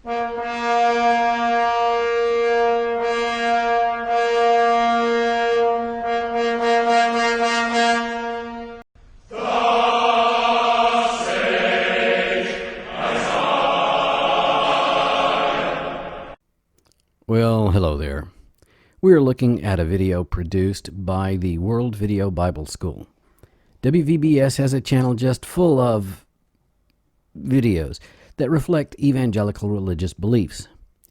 Well, hello there. We are looking at a video produced by the World Video Bible School. WVBS has a channel just full of videos that reflect evangelical religious beliefs.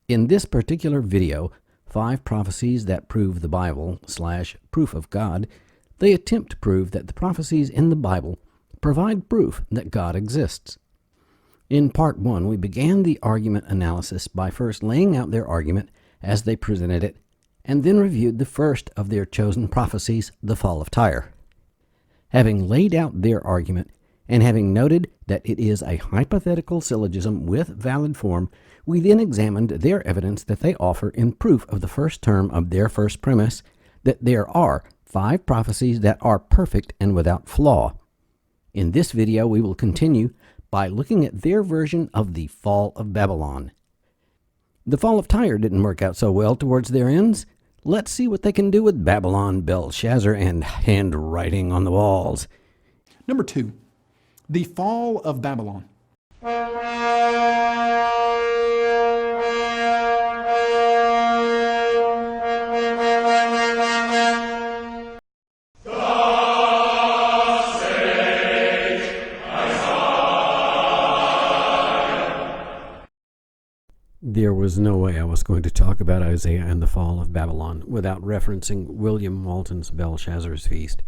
In this particular video, 5 prophecies that prove the Bible / proof of God, they attempt to prove that the prophecies in the Bible provide proof that God exists. In part 1, we began the argument analysis by first laying out their argument as they presented it, and then reviewed the first of their chosen prophecies, the fall of Tyre. Having laid out their argument, and having noted that it is a hypothetical syllogism with valid form, we then examined their evidence that they offer in proof of the first term of their first premise, that there are 5 prophecies that are perfect and without flaw. In this video, we will continue by looking at their version of the fall of Babylon. The fall of Tyre didn't work out so well towards their ends. Let's see what they can do with Babylon, Belshazzar, and handwriting on the walls. Number 2, the fall of Babylon. There was no way I was going to talk about Isaiah and the fall of Babylon without referencing William Walton's Belshazzar's Feast.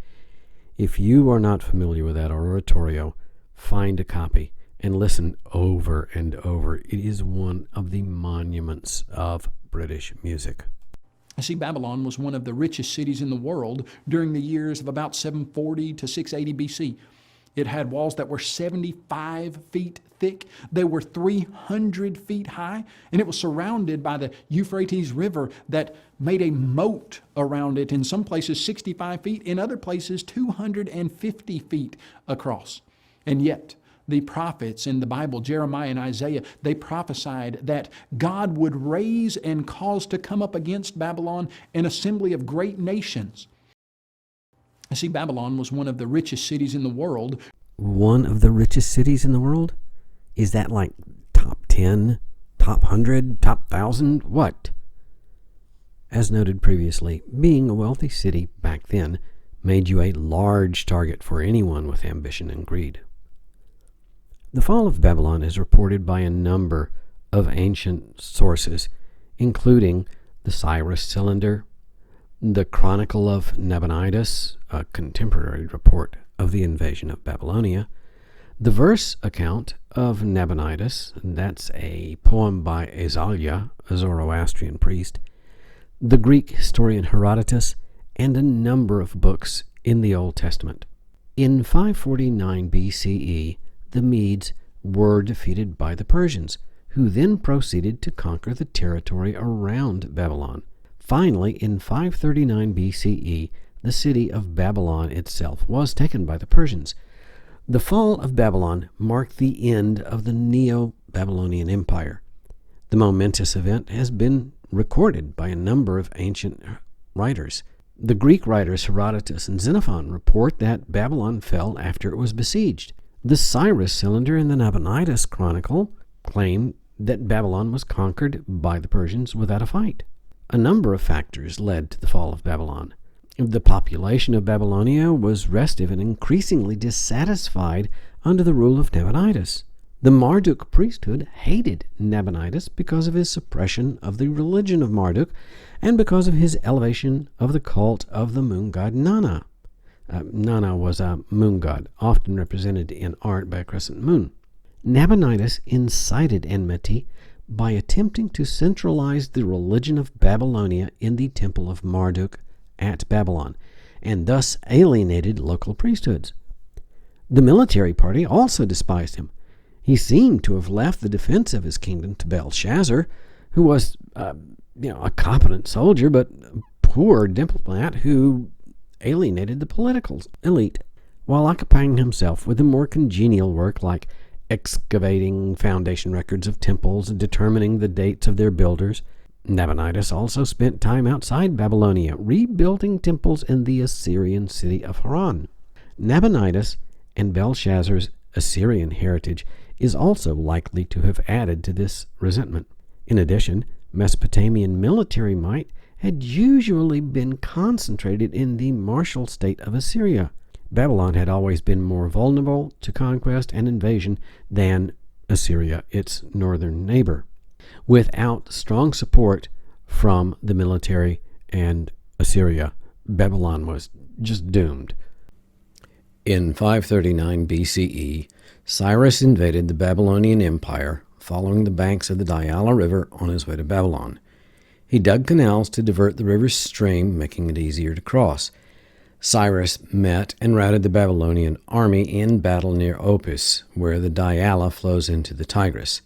If you are not familiar with that oratorio, find a copy and listen over and over. It is one of the monuments of British music. See, Babylon was one of the richest cities in the world during the years of about 740 to 680 BC. It had walls that were 75 feet thick. They were 300 feet high, and it was surrounded by the Euphrates River that made a moat around it, in some places 65 feet, in other places 250 feet across. And yet, the prophets in the Bible, Jeremiah and Isaiah, they prophesied that God would raise and cause to come up against Babylon an assembly of great nations. See, Babylon was one of the richest cities in the world. One of the richest cities in the world? Is that like top 10, top 100, top 1,000? What? As noted previously, being a wealthy city back then made you a large target for anyone with ambition and greed. The fall of Babylon is reported by a number of ancient sources, including the Cyrus Cylinder, the Chronicle of Nabonidus, a contemporary report of the invasion of Babylonia, the verse account of Nabonidus, that's a poem by Azaliah, a Zoroastrian priest, the Greek historian Herodotus, and a number of books in the Old Testament. In 549 BCE, the Medes were defeated by the Persians, who then proceeded to conquer the territory around Babylon. Finally, in 539 BCE, the city of Babylon itself was taken by the Persians. The fall of Babylon marked the end of the Neo-Babylonian Empire. The momentous event has been recorded by a number of ancient writers. The Greek writers Herodotus and Xenophon report that Babylon fell after it was besieged. The Cyrus Cylinder in the Nabonidus Chronicle claim that Babylon was conquered by the Persians without a fight. A number of factors led to the fall of Babylon. The population of Babylonia was restive and increasingly dissatisfied under the rule of Nabonidus. The Marduk priesthood hated Nabonidus because of his suppression of the religion of Marduk and because of his elevation of the cult of the moon god Nana. Nana was a moon god, often represented in art by a crescent moon. Nabonidus incited enmity by attempting to centralize the religion of Babylonia in the temple of Marduk at Babylon, and thus alienated local priesthoods. The military party also despised him. He seemed to have left the defense of his kingdom to Belshazzar, who was a competent soldier, but a poor diplomat who alienated the political elite, while occupying himself with the more congenial work like excavating foundation records of temples and determining the dates of their builders. Nabonidus also spent time outside Babylonia, rebuilding temples in the Assyrian city of Haran. Nabonidus and Belshazzar's Assyrian heritage is also likely to have added to this resentment. In addition, Mesopotamian military might had usually been concentrated in the martial state of Assyria. Babylon had always been more vulnerable to conquest and invasion than Assyria, its northern neighbor. Without strong support from the military and Assyria, Babylon was just doomed. In 539 BCE, Cyrus invaded the Babylonian Empire, following the banks of the Diyala River on his way to Babylon. He dug canals to divert the river's stream, making it easier to cross. Cyrus met and routed the Babylonian army in battle near Opis, where the Diyala flows into the Tigris.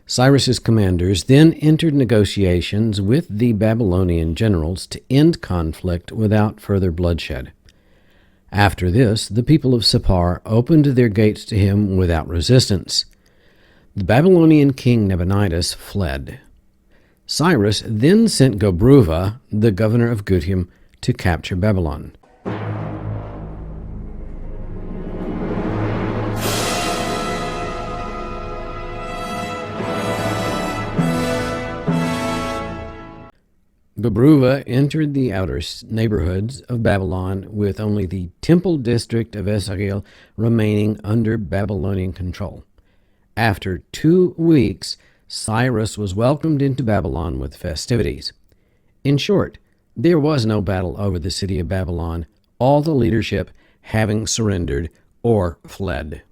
Cyrus's commanders then entered negotiations with the Babylonian generals to end conflict without further bloodshed. After this, the people of Sippar opened their gates to him without resistance. The Babylonian king Nabonidus fled. Cyrus then sent Gobruva, the governor of Gutium, to capture Babylon. Gobruva entered the outer neighborhoods of Babylon with only the temple district of Esagil remaining under Babylonian control. After 2 weeks, Cyrus was welcomed into Babylon with festivities. In short, there was no battle over the city of Babylon, all the leadership having surrendered or fled.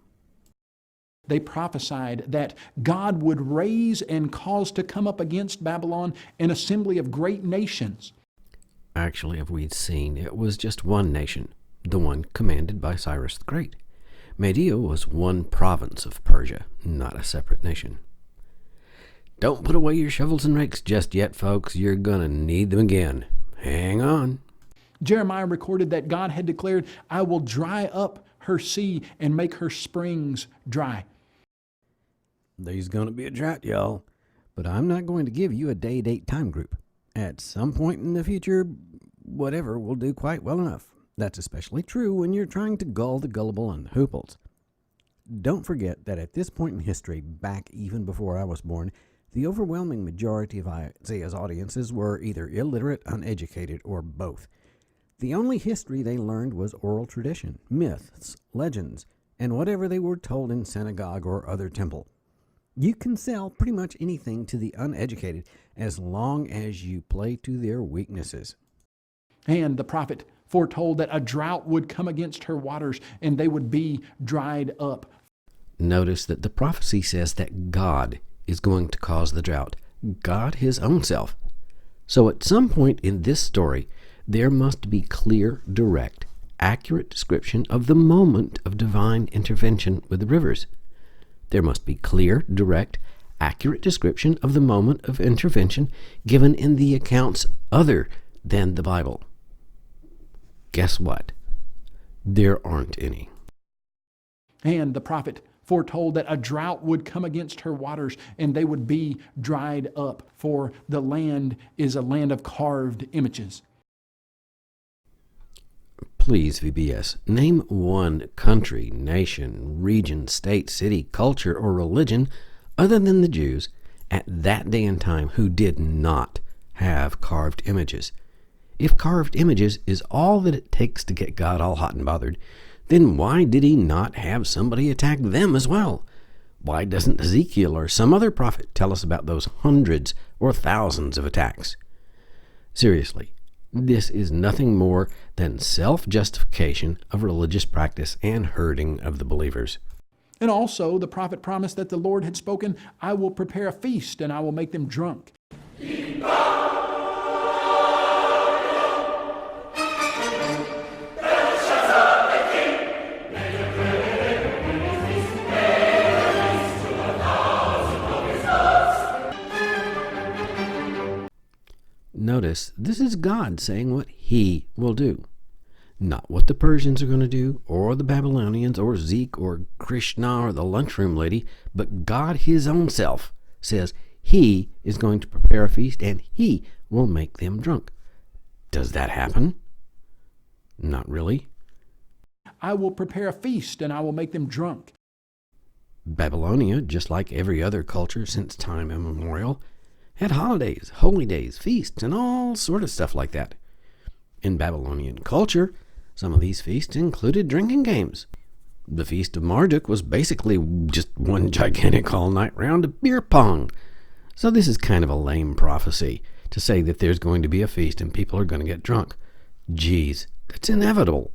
They prophesied that God would raise and cause to come up against Babylon an assembly of great nations. Actually, if we'd seen, it was just one nation, the one commanded by Cyrus the Great. Media was one province of Persia, not a separate nation. Don't put away your shovels and rakes just yet, folks. You're going to need them again. Hang on. Jeremiah recorded that God had declared, "I will dry up her sea and make her springs dry." There's going to be a drought, y'all. But I'm not going to give you a day-date time group. At some point in the future, whatever will do quite well enough. That's especially true when you're trying to gull the gullible and the hooples. Don't forget that at this point in history, back even before I was born, the overwhelming majority of Isaiah's audiences were either illiterate, uneducated, or both. The only history they learned was oral tradition, myths, legends, and whatever they were told in synagogue or other temple. You can sell pretty much anything to the uneducated as long as you play to their weaknesses. And the prophet foretold that a drought would come against her waters and they would be dried up. Notice that the prophecy says that God is going to cause the drought, God his own self. So at some point in this story, there must be clear, direct, accurate description of the moment of divine intervention with the rivers. There must be clear, direct, accurate description of the moment of intervention given in the accounts other than the Bible. Guess what? There aren't any. And the prophet foretold that a drought would come against her waters and they would be dried up, for the land is a land of carved images. Please, VBS, name one country, nation, region, state, city, culture, or religion other than the Jews at that day and time who did not have carved images. If carved images is all that it takes to get God all hot and bothered, then why did he not have somebody attack them as well? Why doesn't Ezekiel or some other prophet tell us about those hundreds or thousands of attacks? Seriously, this is nothing more than self-justification of religious practice and herding of the believers. And also, the prophet promised that the Lord had spoken, "I will prepare a feast and I will make them drunk." Notice, this is God saying what he will do. Not what the Persians are going to do, or the Babylonians, or Zeke, or Krishna, or the lunchroom lady, but God his own self says he is going to prepare a feast and he will make them drunk. Does that happen? Not really. I will prepare a feast and I will make them drunk. Babylonia, just like every other culture since time immemorial, had holidays, holy days, feasts, and all sort of stuff like that. In Babylonian culture, some of these feasts included drinking games. The Feast of Marduk was basically just one gigantic all-night round of beer pong. So this is kind of a lame prophecy to say that there's going to be a feast and people are going to get drunk. Geez, that's inevitable.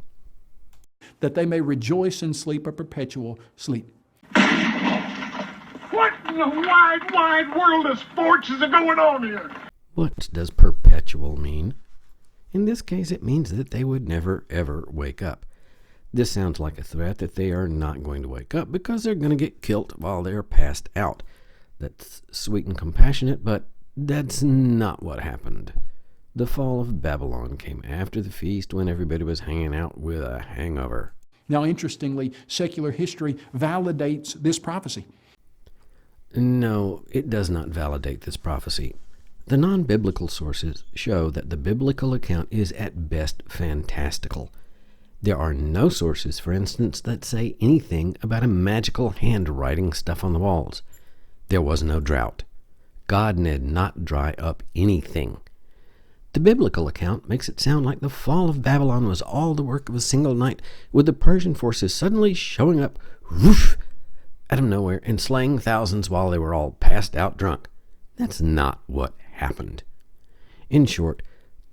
That they may rejoice and sleep a perpetual sleep. What in the wide, wide world of sports is going on here? What does perpetual mean? In this case, it means that they would never, ever wake up. This sounds like a threat that they are not going to wake up because they're going to get killed while they're passed out. That's sweet and compassionate, but that's not what happened. The fall of Babylon came after the feast when everybody was hanging out with a hangover. Now, interestingly, secular history validates this prophecy. No, it does not validate this prophecy. The non-biblical sources show that the biblical account is at best fantastical. There are no sources, for instance, that say anything about a magical handwriting stuff on the walls. There was no drought. God did not dry up anything. The biblical account makes it sound like the fall of Babylon was all the work of a single night, with the Persian forces suddenly showing up, whoosh, out of nowhere and slaying thousands while they were all passed out drunk. That's not what happened. In short,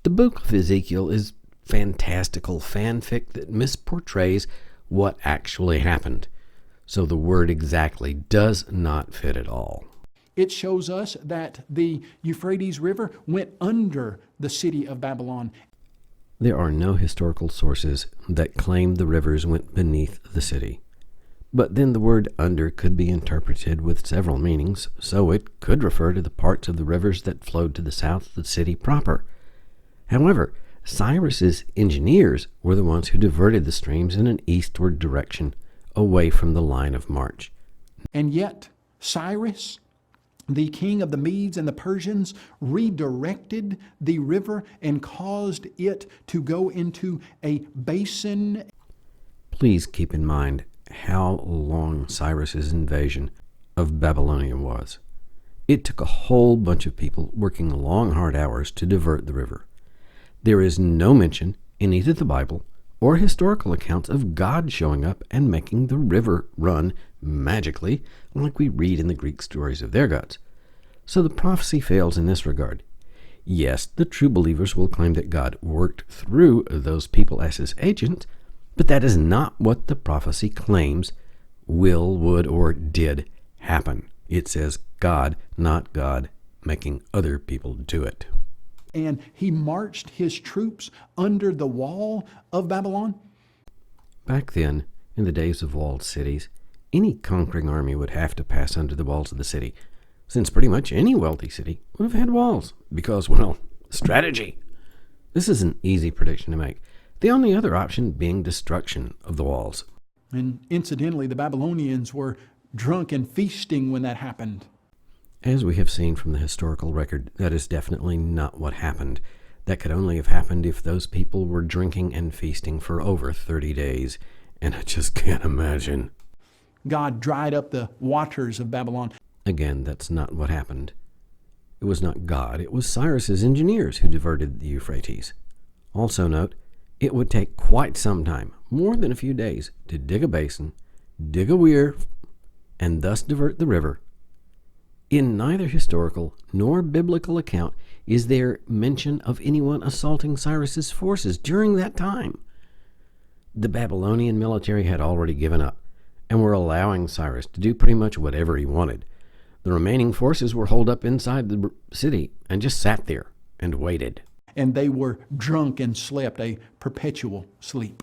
the book of Ezekiel is fantastical fanfic that misportrays what actually happened. So the word exactly does not fit at all. It shows us that the Euphrates River went under the city of Babylon. There are no historical sources that claim the rivers went beneath the city. But then the word under could be interpreted with several meanings, so it could refer to the parts of the rivers that flowed to the south of the city proper. However, Cyrus's engineers were the ones who diverted the streams in an eastward direction, away from the line of march. And yet, Cyrus, the king of the Medes and the Persians, redirected the river and caused it to go into a basin. Please keep in mind how long Cyrus's invasion of Babylonia was. It took a whole bunch of people working long, hard hours to divert the river. There is no mention in either the Bible or historical accounts of God showing up and making the river run magically, like we read in the Greek stories of their gods. So the prophecy fails in this regard. Yes, the true believers will claim that God worked through those people as his agents, but that is not what the prophecy claims will, would, or did happen. It says God, not God, making other people do it. And he marched his troops under the wall of Babylon. Back then, in the days of walled cities, any conquering army would have to pass under the walls of the city, since pretty much any wealthy city would have had walls, because, well, strategy. This is an easy prediction to make, the only other option being destruction of the walls. And incidentally, the Babylonians were drunk and feasting when that happened. As we have seen from the historical record, that is definitely not what happened. That could only have happened if those people were drinking and feasting for over 30 days, and I just can't imagine. God dried up the waters of Babylon. Again, that's not what happened. It was not God, it was Cyrus's engineers who diverted the Euphrates. Also note, it would take quite some time, more than a few days, to dig a basin, dig a weir, and thus divert the river. In neither historical nor biblical account is there mention of anyone assaulting Cyrus's forces during that time. The Babylonian military had already given up and were allowing Cyrus to do pretty much whatever he wanted. The remaining forces were holed up inside the city and just sat there and waited. And they were drunk and slept a perpetual sleep.